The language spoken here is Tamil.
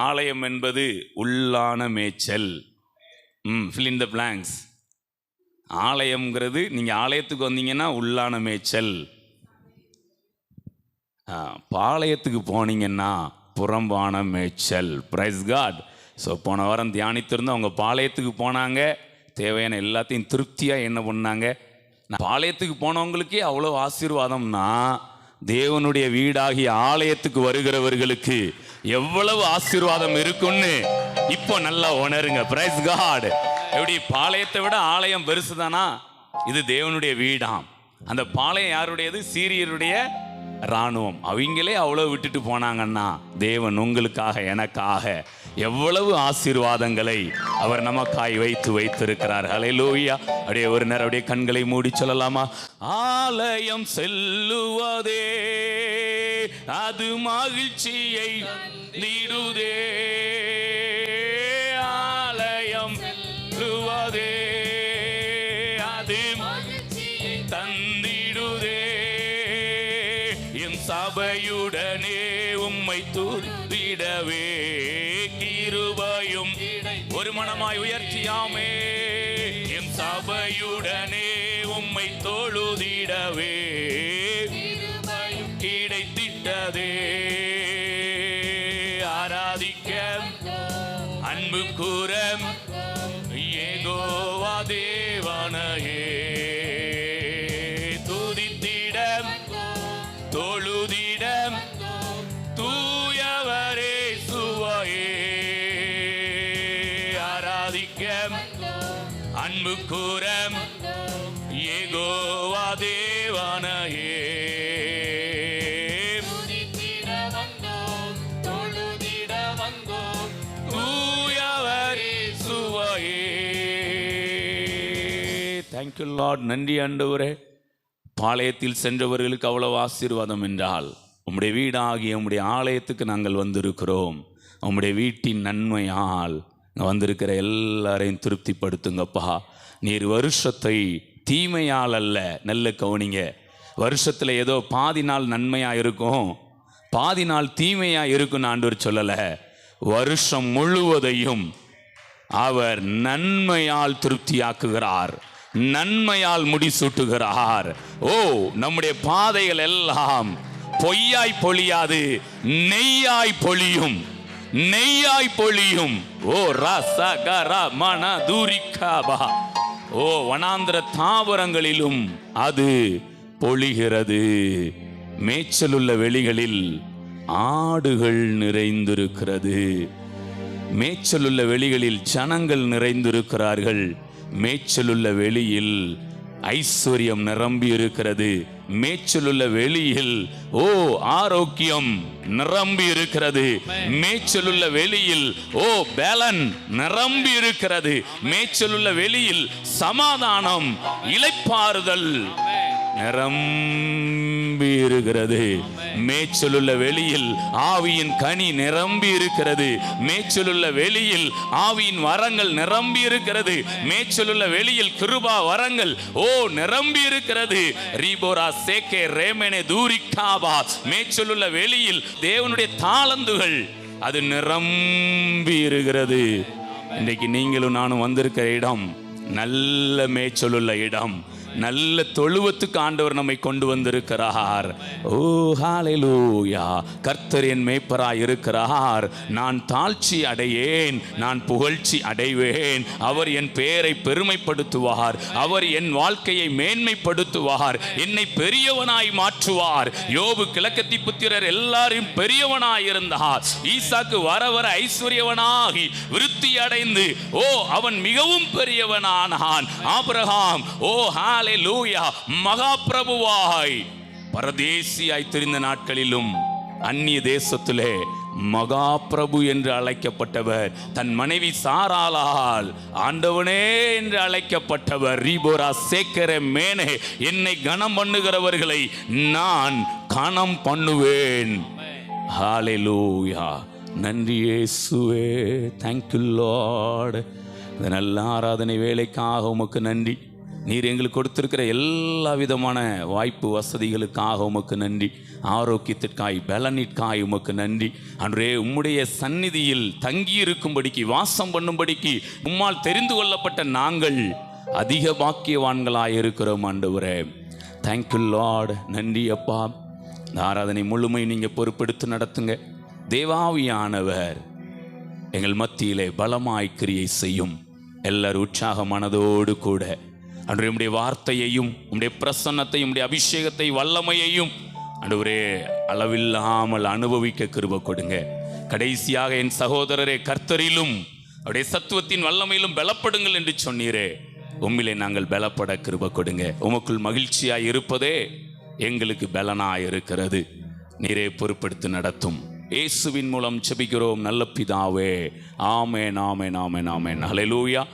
ஆலயம் என்பது உள்ளான மேய்ச்சல். fill in the blanks. ஆலயம்ங்கிறது நீங்கள் ஆலயத்துக்கு வந்தீங்கன்னா உள்ளான மேய்ச்சல். பாளையத்துக்கு போனீங்கன்னா புறம்பான மேய்ச்சல். Price God. ஸோ போன வாரம் தியானித்திருந்தோம். அவங்க பாளையத்துக்கு போனாங்க, தேவையான எல்லாத்தையும் திருப்தியாக என்ன பண்ணாங்க. பாளையத்துக்கு போனவங்களுக்கே அவ்வளோ ஆசீர்வாதம்னா தேவனுடைய வீடாகிய ஆலயத்துக்கு வருகிறவர்களுக்கு எவ்வளவு ஆசீர்வாதம் இருக்குன்னு இப்போ நல்லா உணருங்க. Price God. எப்படி பாளையத்தை விட ஆலயம் பெருசுதானா? இது தேவனுடைய வீடாம். அந்த பாளையம் யாருடையது? சீரியருடைய இராணுவம். அவங்களே அவ்வளோ விட்டுட்டு போனாங்கன்னா தேவன் உங்களுக்காக எனக்காக எவ்வளவு ஆசீர்வாதங்களை அவர் நமக்காய் வைத்திருக்கிறார். ஹல்லேலூயா. அப்படியே ஒரு நேரம் அப்படியே கண்களை மூடி சொல்லலாமா? ஆலயம் செல்லுவதே அது மகிழ்ச்சியை நீடுதே. ஆலயம் செல்லுவதே அது மகிழ்ச்சியை தந்திடுதே. என் சபையுடனே உம்மை துதிடவே கிருபையும் ஒரு மனமாய் உயர்த்தியாமே. என் சபையுடனே உம்மை தொழுதிடவே கிடைத்திட்டதே. ஆராதிக்க அன்பு கூறம் யெகோவா தேவனையே. துதித்திடம் தொழுதிடம் தூயவரே சுவையே. ஆராதிக்க அன்பு கூறம் யெகோவா தேவனையே. தூயவரே சுவையே. Thank you Lord. நன்றி ஆண்டவரே. பாளையத்தில் சென்றவர்களுக்கு அவ்வளவு ஆசீர்வாதம் என்றால் உம்முடைய வீடாகிய உம்முடைய ஆலயத்துக்கு நாங்கள் வந்திருக்கிறோம். உம்முடைய வீட்டின் நன்மையால் வந்திருக்கிற எல்லாரையும் திருப்திப்படுத்துங்கப்பா. நீர் வருஷத்தை தீமையால் அல்ல, நல்ல கவனிங்க, வருஷத்தில் ஏதோ பாதி நாள் நன்மையாக இருக்கும் பாதி நாள் தீமையாக இருக்குன்னு ஆண்டவர் சொல்லலை. வருஷம் முழுவதையும் அவர் நன்மையால் திருப்தியாக்குகிறார், நன்மையால் முடிசூட்டுகிறார். ஓ, நம்முடைய பாதைகள் எல்லாம் பொய்யாய் பொழியாது, நெய்யாய் பொழியும், நெய்யாய் பொழியும். ஓ ரசகர மன தூரிக்காபா. ஓ, வனாந்திர தாவரங்களிலும் அது பொழிகிறது. மேய்ச்சலுள்ள வெளிகளில் ஆடுகள் நிறைந்திருக்கிறது. மேய்ச்சலுள்ள வெளிகளில் ஜனங்கள் நிறைந்திருக்கிறார்கள். மேய்ச்சலுள்ள வெளியில் ஐஸ்வர்யம் நிரம்பி இருக்கிறது. மேய்ச்சலுள்ள வெளியில் ஓ ஆரோக்கியம் நிரம்பி இருக்கிறது. மேய்ச்சலுள்ள வெளியில் ஓ பேலன் நிரம்பி இருக்கிறது. மேய்ச்சலுள்ள வெளியில் சமாதானம், இளைப்பாறுதல் நிரம்பி இருக்கிறது. மேய்ச்சலுள்ள வெளியில் ஆவியின் கனி நிரம்பி இருக்கிறது. மேய்ச்சலுள்ள வெளியில் ஆவியின் வரங்கள் நிரம்பி இருக்கிறது. மேய்ச்சலுள்ள வெளியில் கிருபா வரங்கள் ஓ நிரம்பி இருக்கிறது. ரீபோரா சேகே ரேமனே தூரிக்காபா. மேய்ச்சலுள்ள வெளியில் தேவனுடைய தாளந்துகள் அது நிரம்பி இருக்கிறது. இன்றைக்கு நீங்களும் நானும் வந்திருக்கிற இடம் நல்ல மேய்ச்சலுள்ள இடம். நல்ல தொழுவத்துக்கு ஆண்டவர் நம்மை கொண்டு வந்திருக்கிறார். ஓ ஹல்லேலூயா. கர்த்தர் என் மேய்ப்பராய் இருக்கிறார், நான் தாழ்ச்சி அடையேன், நான் புகழ்ச்சி அடைவேன். அவர் என் பெயரை பெருமைப்படுத்துவார், அவர் என் வாழ்க்கையை மேன்மைப்படுத்துவார், என்னை பெரியவனாய் மாற்றுவார். யோபு கிழக்கத்தி புத்திரர் எல்லாரும் பெரியவனாய் இருந்தார். ஈசாக்கு வர வர ஐஸ்வர்யவனாகி விருத்தி அடைந்து ஓ அவன் மிகவும் பெரியவனானான். ஆபிரகாம் ஓ ஹல்லேலூயா மகா பிரபுவாய் பரதேசியாய் திரிந்த நாட்களிலும் அந்நிய தேசத்திலே மகா பிரபு என்று அழைக்கப்பட்டவர். தன் மனைவி சாராளால் ஆண்டவனே என்று அழைக்கப்பட்டவர். ரீபோரா சேக்கரே மேனே. என்னை கனம் பண்ணுகிறவர்களை நான் கனம் பண்ணுவேன். ஹல்லேலூயா. நன்றி இயேசுவே. Thank you Lord. இந்த நல்ல ஆராதனை வேலைக்காக உமக்கு நன்றி. நீர் எங்களுக்கு கொடுத்திருக்கிற எல்லா விதமான வாய்ப்பு வசதிகளுக்காக உமக்கு நன்றி. ஆரோக்கியத்திற்காய் பலனிற்காய் உமக்கு நன்றி. அன்றே உம்முடைய சந்நிதியில் தங்கியிருக்கும்படிக்கு வாசம் பண்ணும்படிக்கு உம்மால் தெரிந்து கொள்ளப்பட்ட நாங்கள் அதிக பாக்கியவான்களாய் இருக்கிறோம் ஆண்டவரே. Thank you Lord. நன்றி அப்பா. இந்த ஆராதனை முழுமை நீங்கள் பொறுப்பெடுத்து நடத்துங்க. தேவாவியானவர் எங்கள் மத்தியிலே பலமாய் கிரியை செய்யும். எல்லாரும் உற்சாக மனதோடு கூட அன்று உம்முடைய வார்த்தையையும் உம்முடைய பிரசன்னத்தையும் உம்முடைய அபிஷேகத்தை வல்லமையையும் ஆண்டவரே அளவில்லாமல் அனுபவிக்க கிருபை கொடுங்க. கடைசியாக என் சகோதரரே, கர்த்தரிலும் அவருடைய சத்துவத்தின் வல்லமையிலும் பலப்படுங்கள் என்று சொன்னீரே. உம்மிலே நாங்கள் பலப்பட கிருபை கொடுங்க. உமக்குள் மகிழ்ச்சியாய் இருப்பதே எங்களுக்கு பலனாய் இருக்கிறது. நீரே பொறுப்பெடுத்து நடத்தும். இயேசுவின் மூலம் ஜெபிக்கிறோம் நல்ல பிதாவே. ஆமென், ஆமென், ஆமென், ஆமென். ஹல்லேலூயா.